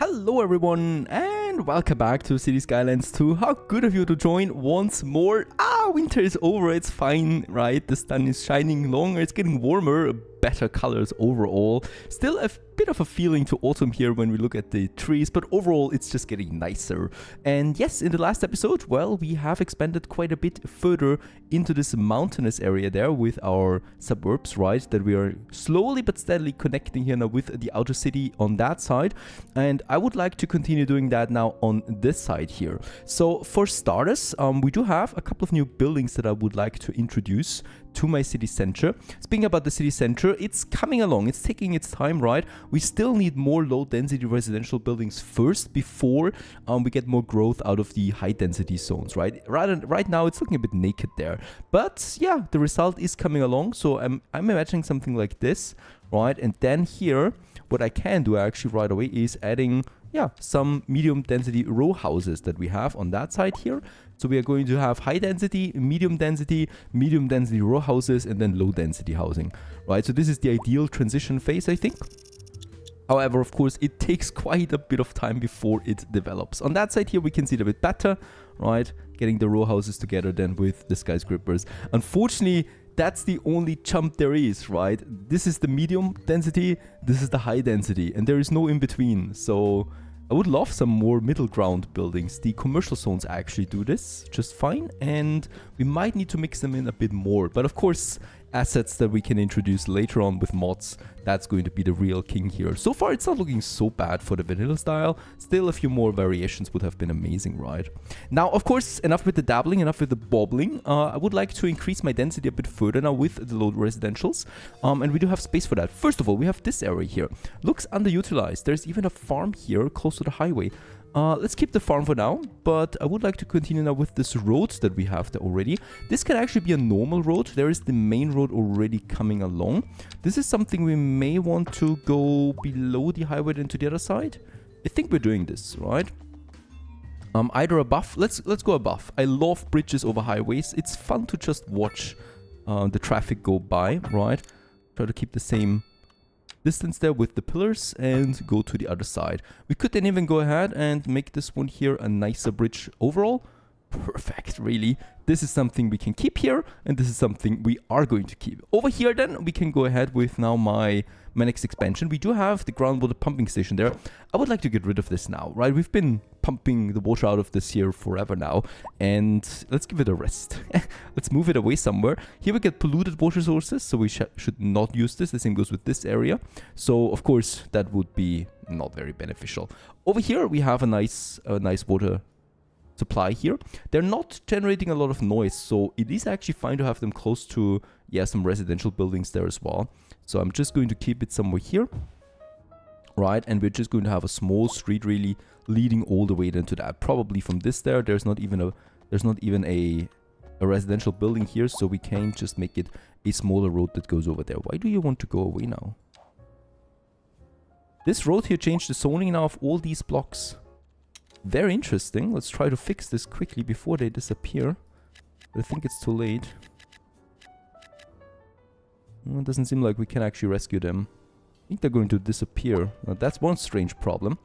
Hello everyone and welcome back to Cities Skylines 2. How good of you to join once more. Winter is over, it's fine, right? The sun is shining longer, it's getting warmer, better colors overall. Still a bit of a feeling to autumn here when we look at the trees, but overall it's just getting nicer. And yes, in the last episode, well, we have expanded quite a bit further into this mountainous area there with our suburbs, right? That we are slowly but steadily connecting here now with the outer city on that side. And I would like to continue doing that now on this side here. So for starters, we do have a couple of new buildings that I would like to introduce to my city center. Speaking about the city center, it's coming along, it's taking its time, right? We still need more low density residential buildings first before we get more growth out of the high density zones, right? Right now it's looking a bit naked there, but yeah, the result is coming along. So I'm imagining something like this, right? And then here, what I can do actually right away is adding some medium density row houses that we have on that side here. So we are going to have high density, medium density row houses, and then low density housing, right? So this is the ideal transition phase, I think. However, of course, it takes quite a bit of time before it develops. On that side here, we can see it a bit better, right? Getting the row houses together then with the skyscrapers. Unfortunately, that's the only jump there is, right? This is the medium density, this is the high density, and there is no in between. So I would love some more middle ground buildings. The commercial zones actually do this just fine, and we might need to mix them in a bit more. But of course, assets that we can introduce later on with mods, that's going to be the real king here. So far, it's not looking so bad for the vanilla style. Still, a few more variations would have been amazing, right? Now, of course, enough with the dabbling, enough with the bobbling. I would like to increase my density a bit further now with the low residentials. And we do have space for that. First of all, we have this area here. Looks underutilized. There's even a farm here close to the highway. Let's keep the farm for now, but I would like to continue now with this road that we have there already. This can actually be a normal road. There is the main road already coming along. This is something we may want to go below the highway than to the other side. I think we're doing this, right? Either above. Let's go above. I love bridges over highways. It's fun to just watch the traffic go by, right? Try to keep the same distance there with the pillars and go to the other side. We could then even go ahead and make this one here a nicer bridge overall. Perfect, really. This is something we can keep here, and this is something we are going to keep. Over here then, we can go ahead with now my next expansion. We do have the groundwater pumping station there. I would like to get rid of this now, right? We've been pumping the water out of this here forever now, and let's give it a rest. Let's move it away somewhere. Here we get polluted water sources, so we should not use this. The same goes with this area. So, of course, that would be not very beneficial. Over here, we have a nice water supply here. They're not generating a lot of noise, so it is actually fine to have them close to some residential buildings there as well. So I'm just going to keep it somewhere here, right? And we're just going to have a small street really leading all the way into that. Probably from this there, there's not even a residential building here, so we can just make it a smaller road that goes over there. Why do you want to go away now? This road here changed the zoning now of all these blocks. Very interesting. Let's try to fix this quickly before they disappear. But I think it's too late. Well, it doesn't seem like we can actually rescue them. I think they're going to disappear. Now, that's one strange problem.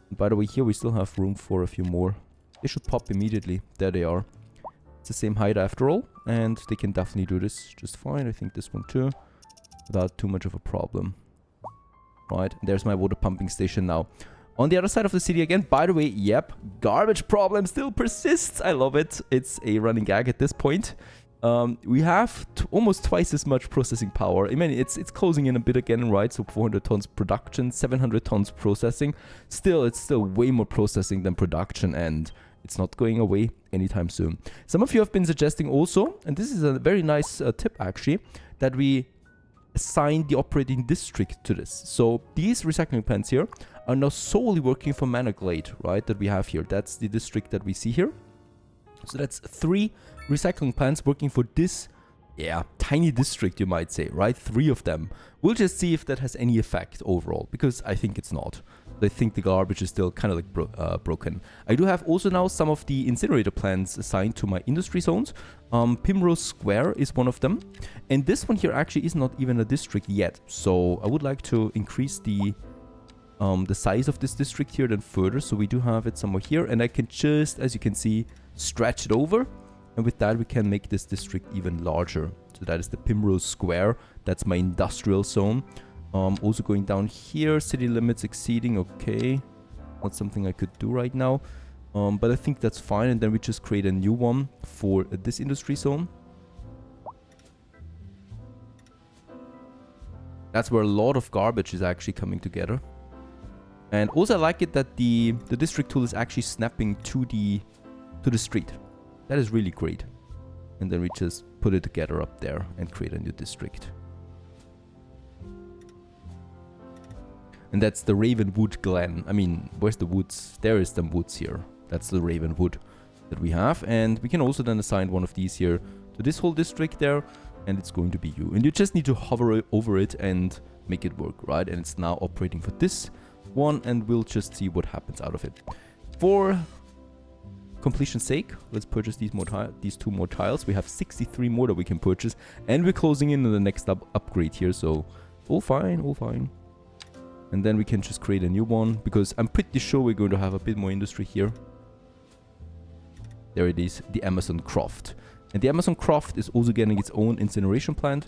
And by the way, here we still have room for a few more. They should pop immediately. There they are. It's the same height after all. And they can definitely do this just fine. I think this one too. Without too much of a problem. Right. There's my water pumping station now. On the other side of the city again, by the way, yep, garbage problem still persists. I love it. It's a running gag at this point. We have almost twice as much processing power. I mean, it's closing in a bit again, right? So 400 tons production, 700 tons processing. Still, it's still way more processing than production, and it's not going away anytime soon. Some of you have been suggesting also, and this is a very nice tip actually, that we assign the operating district to this. So these recycling plants here are now solely working for Managlade, right, that we have here. That's the district that we see here. So that's 3 recycling plants working for this, tiny district, you might say, right? 3 of them. We'll just see if that has any effect overall, because I think it's not. I think the garbage is still kind of like broken. I do have also now some of the incinerator plants assigned to my industry zones. Primrose Square is one of them. And this one here actually is not even a district yet. So I would like to increase the the size of this district here then further. So we do have it somewhere here, and I can just, as you can see, stretch it over. And with that, we can make this district even larger. So that is the Primrose Square. That's my industrial zone. Also going down here, city limits exceeding. Okay, not something I could do right now. But I think that's fine. And then we just create a new one for this industry zone. That's where a lot of garbage is actually coming together. And also I like it that the district tool is actually snapping to the street. That is really great. And then we just put it together up there and create a new district. And that's the Ravenwood Glen. I mean, where's the woods? There is some woods here. That's the Ravenwood that we have. And we can also then assign one of these here to this whole district there. And it's going to be you. And you just need to hover over it and make it work, right? And it's now operating for this one. And we'll just see what happens out of it. For completion's sake, let's purchase these two more tiles. We have 63 more that we can purchase. And we're closing in on the next upgrade here. So all fine, all fine. And then we can just create a new one, because I'm pretty sure we're going to have a bit more industry here. There it is, the Amazon Croft. And the Amazon Croft is also getting its own incineration plant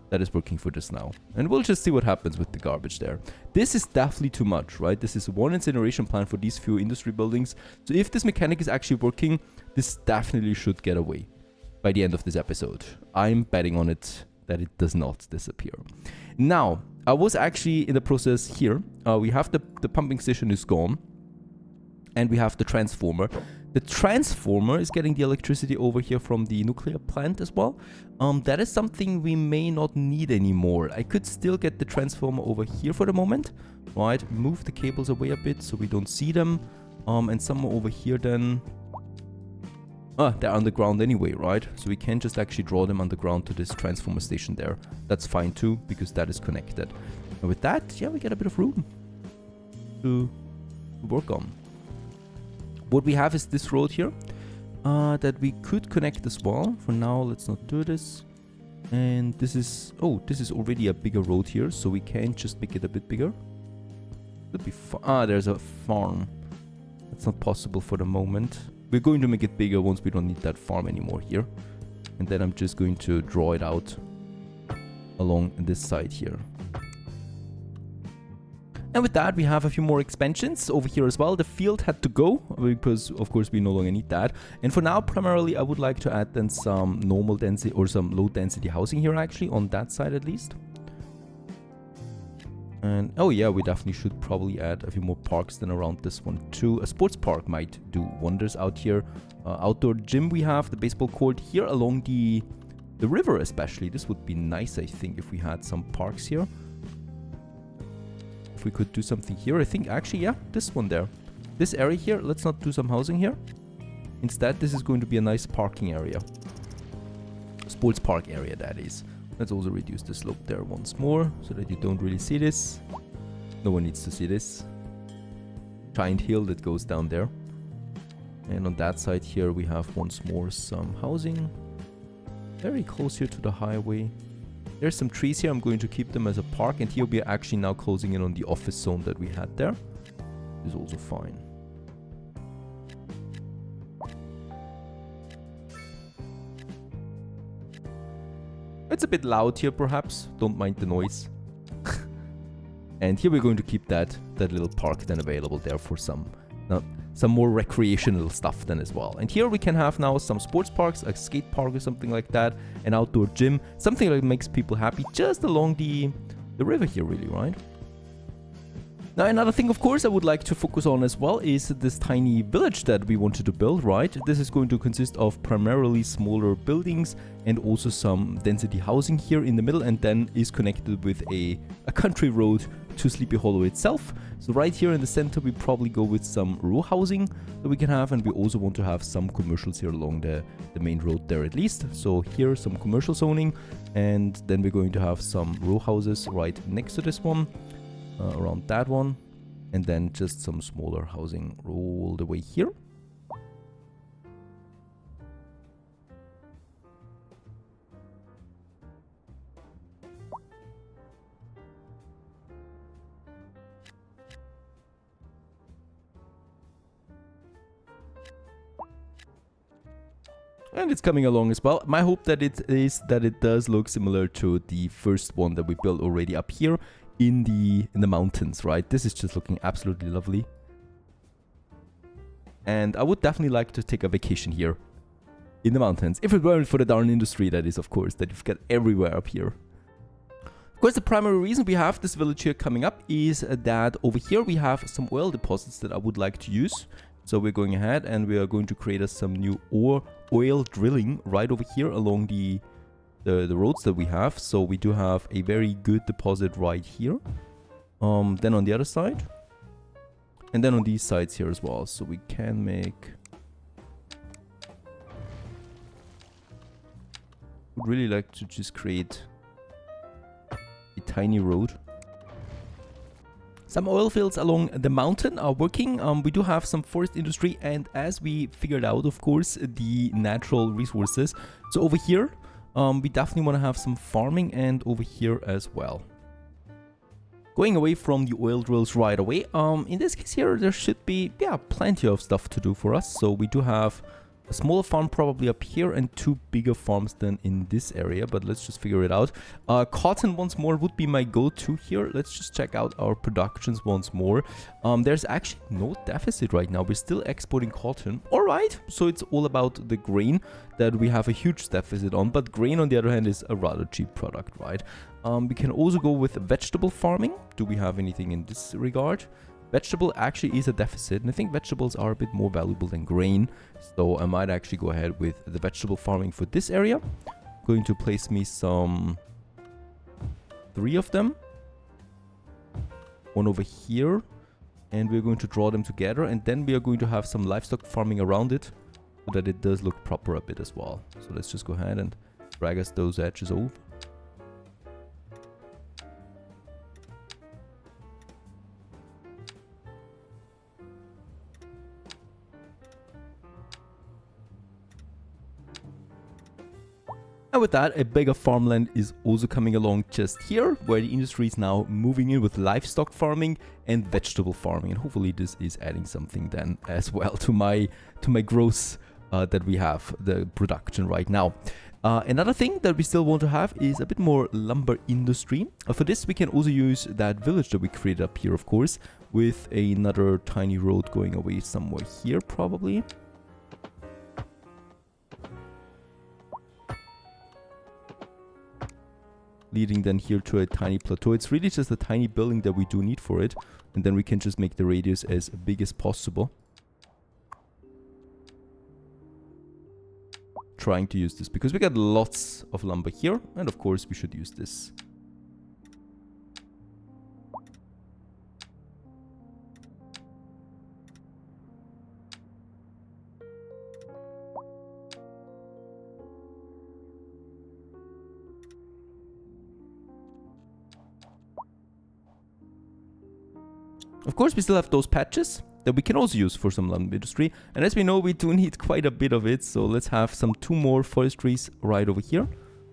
that is working for this now. And we'll just see what happens with the garbage there. This is definitely too much, right? This is one incineration plant for these few industry buildings. So if this mechanic is actually working, this definitely should get away by the end of this episode. I'm betting on it that it does not disappear. Now, I was actually in the process here. We have the pumping station is gone. And we have the transformer. The transformer is getting the electricity over here from the nuclear plant as well. That is something we may not need anymore. I could still get the transformer over here for the moment. Right, move the cables away a bit so we don't see them. And somewhere over here then... they're underground anyway, right? So we can just actually draw them underground to this transformer station there. That's fine too, because that is connected. And with that, yeah, we get a bit of room to work on. What we have is this road here that we could connect as well. For now, let's not do this. And this is... oh, this is already a bigger road here, so we can just make it a bit bigger. Could be... there's a farm. That's not possible for the moment. We're going to make it bigger once we don't need that farm anymore here. And then I'm just going to draw it out along this side here. And with that, we have a few more expansions over here as well. The field had to go because, of course, we no longer need that. And for now, primarily, I would like to add then some normal density or some low density housing here, actually, on that side at least. And, oh yeah, we definitely should probably add a few more parks than around this one too. A sports park might do wonders out here. Outdoor gym we have, the baseball court here along the river especially. This would be nice, I think, if we had some parks here. If we could do something here, I think actually, yeah, this one there. This area here, let's not do some housing here. Instead, this is going to be a nice parking area. Sports park area, that is. Let's also reduce the slope there once more, so that you don't really see this. No one needs to see this. Giant hill that goes down there. And on that side here, we have once more some housing. Very close here to the highway. There's some trees here. I'm going to keep them as a park. And here we are actually now closing in on the office zone that we had there. Is also fine. It's a bit loud here, perhaps. Don't mind the noise. And here we're going to keep that little park then available there for some more recreational stuff then as well. And here we can have now some sports parks, a skate park or something like that, an outdoor gym, something that makes people happy just along the river here, really, right? Now, another thing, of course, I would like to focus on as well is this tiny village that we wanted to build, right? This is going to consist of primarily smaller buildings and also some density housing here in the middle, and then is connected with a country road to Sleepy Hollow itself. So right here in the center, we probably go with some row housing that we can have, and we also want to have some commercials here along the main road there at least. So here, some commercial zoning, and then we're going to have some row houses right next to this one. Around that one, and then just some smaller housing all the way here. And it's coming along as well. My hope that it is that it does look similar to the first one that we built already up here in the mountains, right? This is just looking absolutely lovely. And I would definitely like to take a vacation here in the mountains. If it weren't for the darn industry, that is, of course, that you've got everywhere up here. Of course, the primary reason we have this village here coming up is that over here we have some oil deposits that I would like to use. So we're going ahead and we are going to create us some new oil drilling right over here along the roads that we have. So we do have a very good deposit right here. Then on the other side. And then on these sides here as well. So we can make... would really like to just create a tiny road. Some oil fields along the mountain are working. We do have some forest industry, and as we figured out, of course, the natural resources. So over here, we definitely want to have some farming, and over here as well. Going away from the oil drills right away. In this case here, there should be, yeah, plenty of stuff to do for us. So we do have a smaller farm probably up here and two bigger farms than in this area, but let's just figure it out. Cotton once more would be my go-to here. Let's just check out our productions once more. There's actually no deficit right now. We're still exporting cotton. All right, so it's all about the grain that we have a huge deficit on, but grain on the other hand is a rather cheap product, right? We can also go with vegetable farming. Do we have anything in this regard? Vegetable actually is a deficit, and I think vegetables are a bit more valuable than grain. So I might actually go ahead with the vegetable farming for this area. Going to place me some 3 of them. One over here. And we're going to draw them together. And then we are going to have some livestock farming around it, so that it does look proper a bit as well. So let's just go ahead and drag us those edges over. And with that, a bigger farmland is also coming along just here, where the industry is now moving in with livestock farming and vegetable farming. And hopefully this is adding something then as well to my growth that we have, the production right now. Another thing that we still want to have is a bit more lumber industry. For this, we can also use that village that we created up here, of course, with another tiny road going away somewhere here, probably. Leading then here to a tiny plateau. It's really just a tiny building that we do need for it. And then we can just make the radius as big as possible. Trying to use this because we got lots of lumber here. And of course we should use this. Of course, we still have those patches that we can also use for some lumber industry. And as we know, we do need quite a bit of it. So let's have two more forestries right over here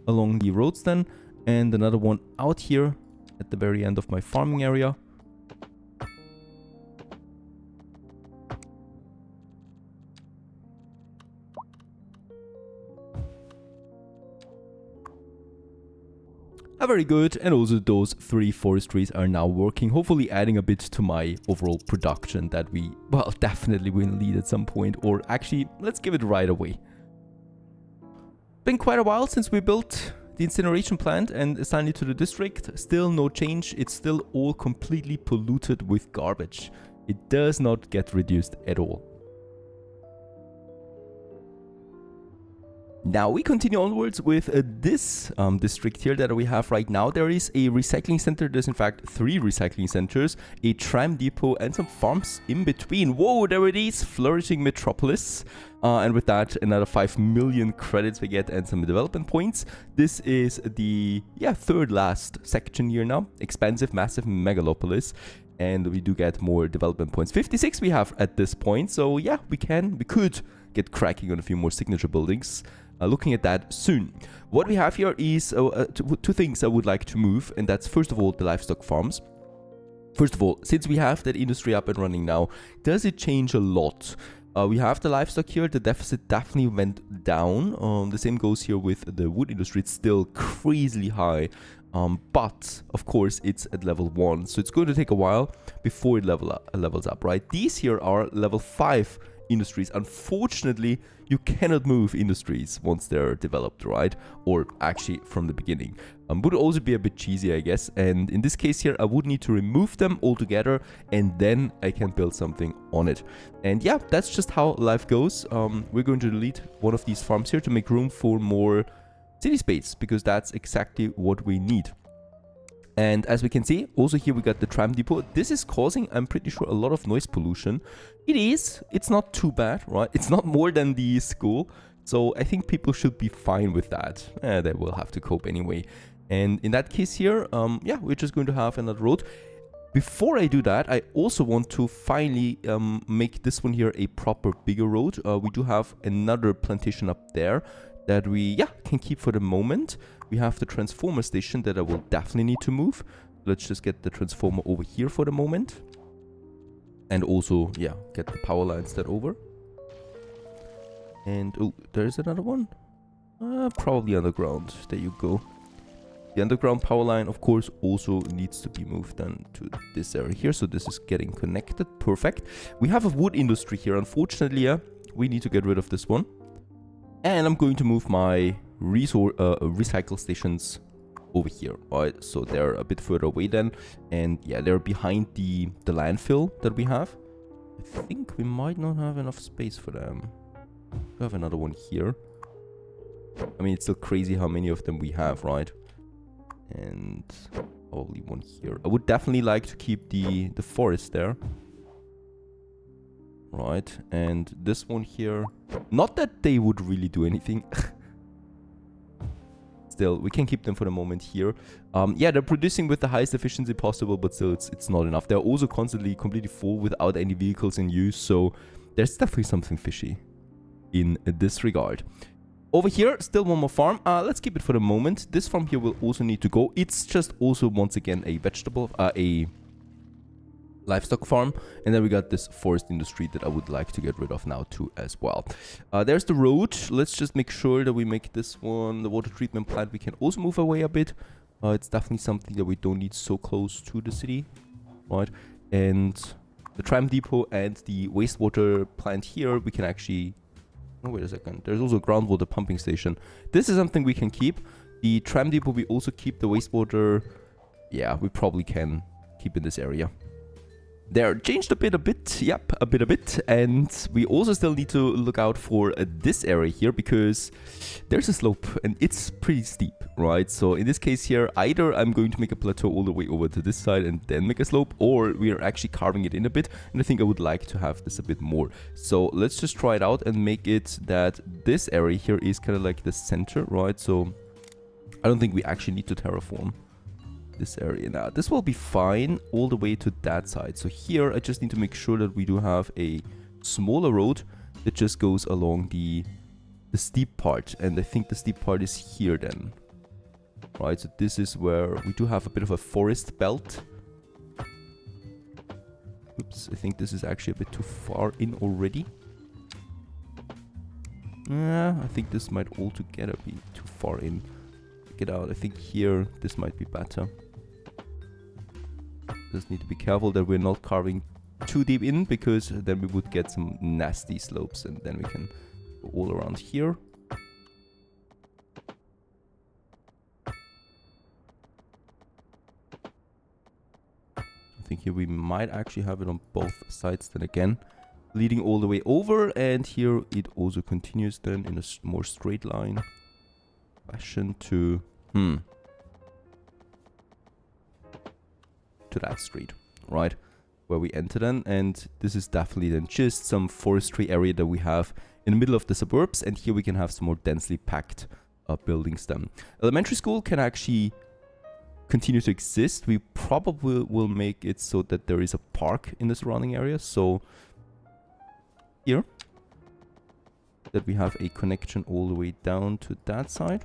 along the roads then. And another one out here at the very end of my farming area. Very good, and also those 3 forestries are now working, hopefully adding a bit to my overall production that we, well, definitely will need at some point, or actually, let's give it right away. Been quite a while since we built the incineration plant and assigned it to the district. Still no change, it's still all completely polluted with garbage. It does not get reduced at all. Now we continue onwards with this district here that we have right now. There is a recycling center. There's in fact 3 recycling centers, a tram depot, and some farms in between. Whoa, there it is, flourishing metropolis. And with that, another 5 million credits we get and some development points. This is the 3rd last section here now. Expansive, massive megalopolis. And we do get more development points. 56 we have at this point. So yeah, we could get cracking on a few more signature buildings. Looking at that soon. What we have here is 2 things I would like to move, and that's first of all the livestock farms. First of all, since we have that industry up and running now, does it change a lot We have the livestock here. The deficit definitely went down. The same goes here with the wood industry. It's still crazily high. But of course it's at level 1, so it's going to take a while before it levels up, right? These here are level 5 industries. Unfortunately, you cannot move industries once they're developed, right? Or actually from the beginning. Would also be a bit cheesy, I guess. And in this case here, I would need to remove them altogether, and then I can build something on it. And yeah, that's just how life goes. We're going to delete one of these farms here to make room for more city space, because that's exactly what we need. And as we can see, also here we got the tram depot. This is causing, I'm pretty sure, a lot of noise pollution. It's not too bad, right? It's not more than the school. So I think people should be fine with that. They will have to cope anyway. And in that case here, yeah, we're just going to have another road. Before I do that, I also want to finally make this one here a proper bigger road. We do have another plantation up there that we, yeah, can keep for the moment. We have the transformer station that I will definitely need to move. Let's just get the transformer over here for the moment. And also, yeah, get the power lines that over. And, oh, there's another one. Probably underground. There you go. The underground power line, of course, also needs to be moved then to this area here. So this is getting connected. Perfect. We have a wood industry here. Unfortunately, yeah, we need to get rid of this one. And I'm going to move my recycle stations over here. Alright, so they're a bit further away then. And yeah, they're behind the landfill that we have. I think we might not have enough space for them. We have another one here. I mean, it's still crazy how many of them we have, right? And probably one here. I would definitely like to keep the forest there. Right, and this one here, not that they would really do anything. Still, we can keep them for the moment here. Yeah, they're producing with the highest efficiency possible, but still it's not enough. They're also constantly completely full without any vehicles in use, so there's definitely something fishy in this regard. Over here, still one more farm. Let's keep it for the moment. This farm here will also need to go. It's just also, once again, a livestock farm, and then we got this forest industry that I would like to get rid of now too as well. There's the road. Let's just make sure that we make this one, the water treatment plant, we can also move away a bit. It's definitely something that we don't need so close to the city, right? And the tram depot and the wastewater plant here, we can actually, oh wait a second, there's also a groundwater pumping station. This is something we can keep. The tram depot we also keep. The wastewater, yeah, we probably can keep in this area. They're changed a bit, yep, a bit, and we also still need to look out for this area here, because there's a slope and it's pretty steep, right? So in this case here, either I'm going to make a plateau all the way over to this side and then make a slope, or we are actually carving it in a bit, and I think I would like to have this a bit more. So let's just try it out and make it that this area here is kind of like the center, right? So I don't think we actually need to terraform this area now. This will be fine all the way to that side. So here I just need to make sure that we do have a smaller road that just goes along the steep part, and I think the steep part is here then, right? So this is where we do have a bit of a forest belt. Oops, I think this is actually a bit too far in already. I think this might altogether be too far in. Check it out. I think here this might be better. Just need to be careful that we're not carving too deep in, because then we would get some nasty slopes, and then we can go all around here. I think here we might actually have it on both sides then again, leading all the way over, and here it also continues then in a more straight line fashion to that street, right, where we enter then. And this is definitely then just some forestry area that we have in the middle of the suburbs, and here we can have some more densely packed buildings then. Elementary school can actually continue to exist. We probably will make it so that there is a park in the surrounding area, so here that we have a connection all the way down to that side.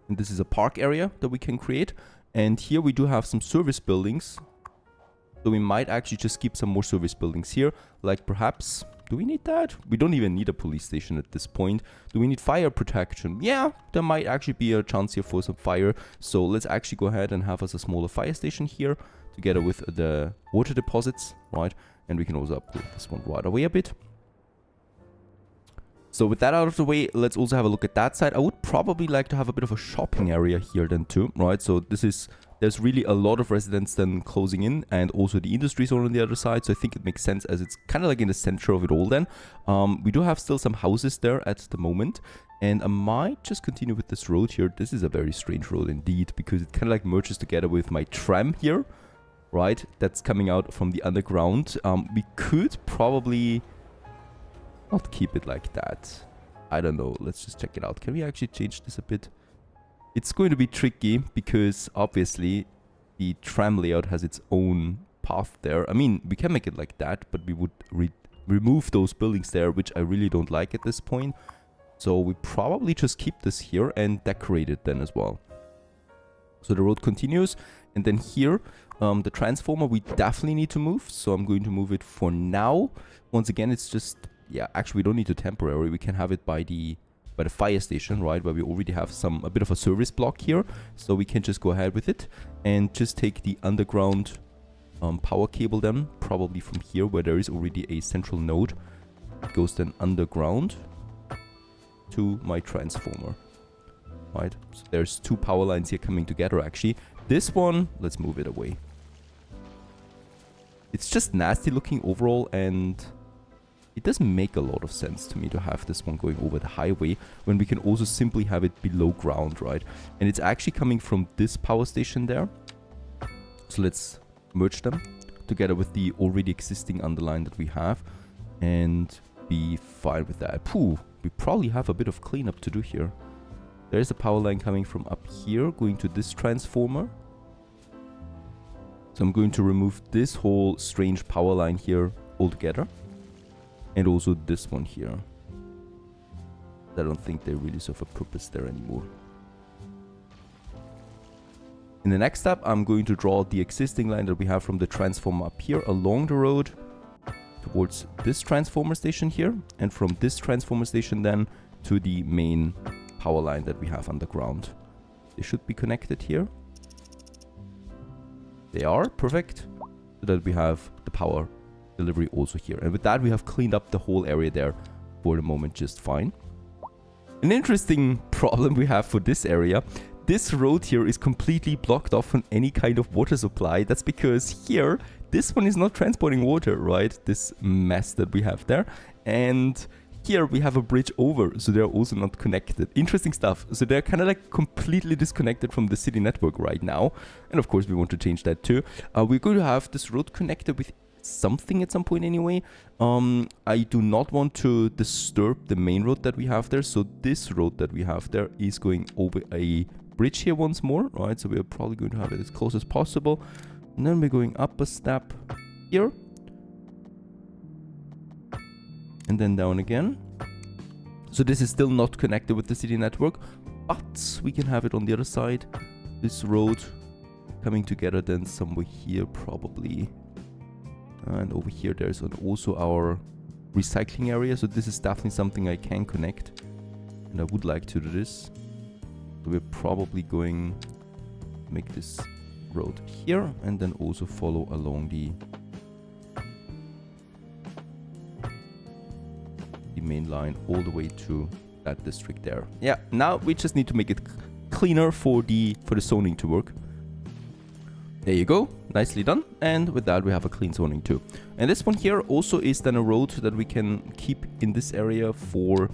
And this is a park area that we can create. And here we do have some service buildings So we might actually just keep some more service buildings here. Like perhaps, do we need that? We don't even need a police station at this point. Do we need fire protection? Yeah, there might actually be a chance here for some fire. So let's actually go ahead and have us a smaller fire station here together with the water deposits, right? And we can also upgrade this one right away a bit. So with that out of the way, let's also have a look at that side. I would probably like to have a bit of a shopping area here then too, right? So there's really a lot of residents then closing in, and also the industry zone on the other side. So I think it makes sense as it's kind of like in the center of it all then. We do have still some houses there at the moment. And I might just continue with this road here. This is a very strange road indeed, because it kind of like merges together with my tram here, right? That's coming out from the underground. We could probably not keep it like that. I don't know. Let's just check it out. Can we actually change this a bit? It's going to be tricky because obviously the tram layout has its own path there. I mean, we can make it like that, but we would remove those buildings there, which I really don't like at this point. So we probably just keep this here and decorate it then as well. So the road continues, and then here, the transformer we definitely need to move. So I'm going to move it for now. Once again, it's just, yeah, actually we don't need to temporary. We can have it by the fire station, right, where we already have a bit of a service block here. So we can just go ahead with it and just take the underground power cable then, probably from here where there is already a central node. It goes then underground to my transformer, right? So there's two power lines here coming together actually. This one, let's move it away. It's just nasty looking overall, and it doesn't make a lot of sense to me to have this one going over the highway when we can also simply have it below ground, right? And it's actually coming from this power station there. So let's merge them together with the already existing underline that we have and be fine with that. Pooh, we probably have a bit of cleanup to do here. There's a power line coming from up here going to this transformer. So I'm going to remove this whole strange power line here altogether. And also this one here. I don't think they really serve a purpose there anymore. In the next step, I'm going to draw the existing line that we have from the transformer up here along the road towards this transformer station here. And from this transformer station then to the main power line that we have underground. They should be connected here. They are perfect. So that we have the power delivery also here. And with that, we have cleaned up the whole area there for the moment just fine. An interesting problem we have for this area. This road here is completely blocked off from any kind of water supply. That's because here, this one is not transporting water, right? This mess that we have there. And here we have a bridge over, so they're also not connected. Interesting stuff. So they're kind of like completely disconnected from the city network right now. And of course, we want to change that too. We're going to have this road connected with something at some point anyway. I do not want to disturb the main road that we have there. So this road that we have there is going over a bridge here once more, right? So we're probably going to have it as close as possible. And then we're going up a step here. And then down again. So this is still not connected with the city network, but we can have it on the other side. This road coming together then somewhere here probably. And over here there's also our recycling area. So this is definitely something I can connect. And I would like to do this. So we're probably going to make this road here and then also follow along the main line all the way to that district there. Yeah, now we just need to make it cleaner for the zoning to work. There you go, nicely done. And with that we have a clean zoning too. And this one here also is then a road that we can keep in this area for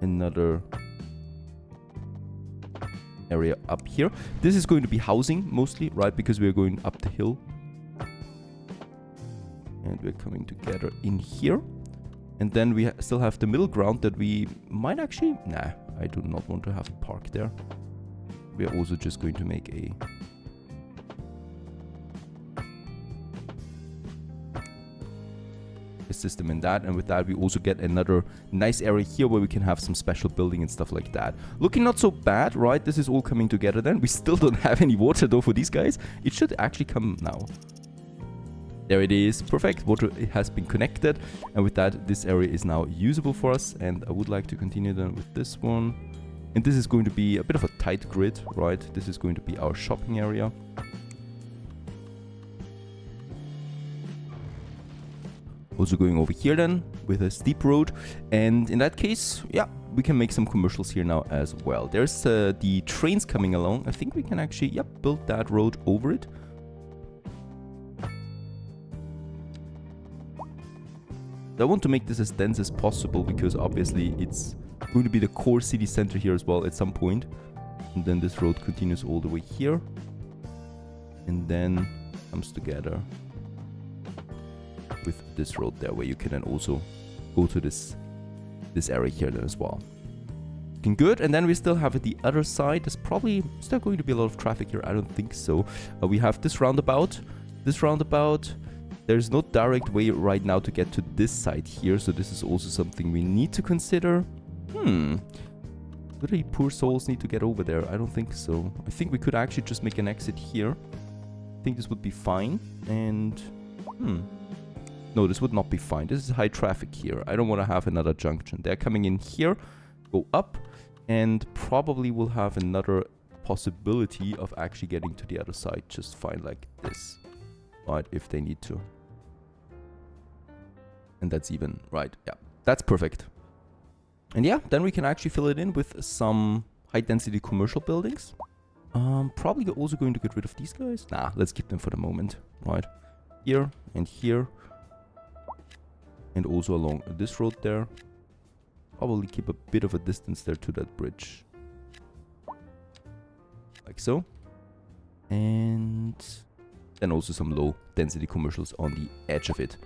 another area up here. This is going to be housing mostly, right? Because we're going up the hill. And we're coming together in here. And then we still have the middle ground that we might actually... Nah, I do not want to have a park there. We are also just going to make a... system in that. And with that, we also get another nice area here where we can have some special building and stuff like that. Looking not so bad, right? This is all coming together then. We still don't have any water though for these guys. It should actually come now. There it is. Perfect. Water has been connected. And with that, this area is now usable for us. And I would like to continue then with this one. And this is going to be a bit of a tight grid, right? This is going to be our shopping area. Also going over here then with a steep road. And in that case, yeah, we can make some commercials here now as well. There's the trains coming along. I think we can actually, yep, build that road over it. I want to make this as dense as possible because obviously it's going to be the core city center here as well at some point. And then this road continues all the way here. And then comes together with this road there where you can then also go to this area here then as well. Looking good. And then we still have the other side. There's probably still going to be a lot of traffic here. I don't think so. We have this roundabout. There's no direct way right now to get to this side here, so this is also something we need to consider. Do the poor souls need to get over there? I don't think so. I think we could actually just make an exit here. I think this would be fine. And no, this would not be fine. This is high traffic here. I don't want to have another junction. They're coming in here, go up, and probably will have another possibility of actually getting to the other side just fine like this. Right, if they need to. And that's even right. Yeah, that's perfect. And yeah, then we can actually fill it in with some high density commercial buildings. Probably also going to get rid of these guys. Nah, let's keep them for the moment. Right, here and here. And also along this road there. Probably keep a bit of a distance there to that bridge. Like so. And then also some low density commercials on the edge of it.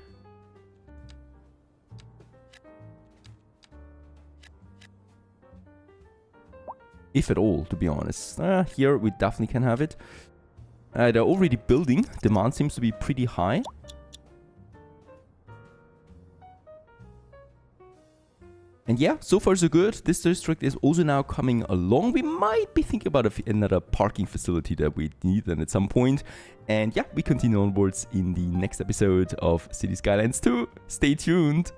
If at all, to be honest. Here we definitely can have it. They're already building. Demand seems to be pretty high. And yeah, so far so good. This district is also now coming along. We might be thinking about another parking facility that we need then at some point. And yeah, we continue onwards in the next episode of Cities Skylines 2. Stay tuned.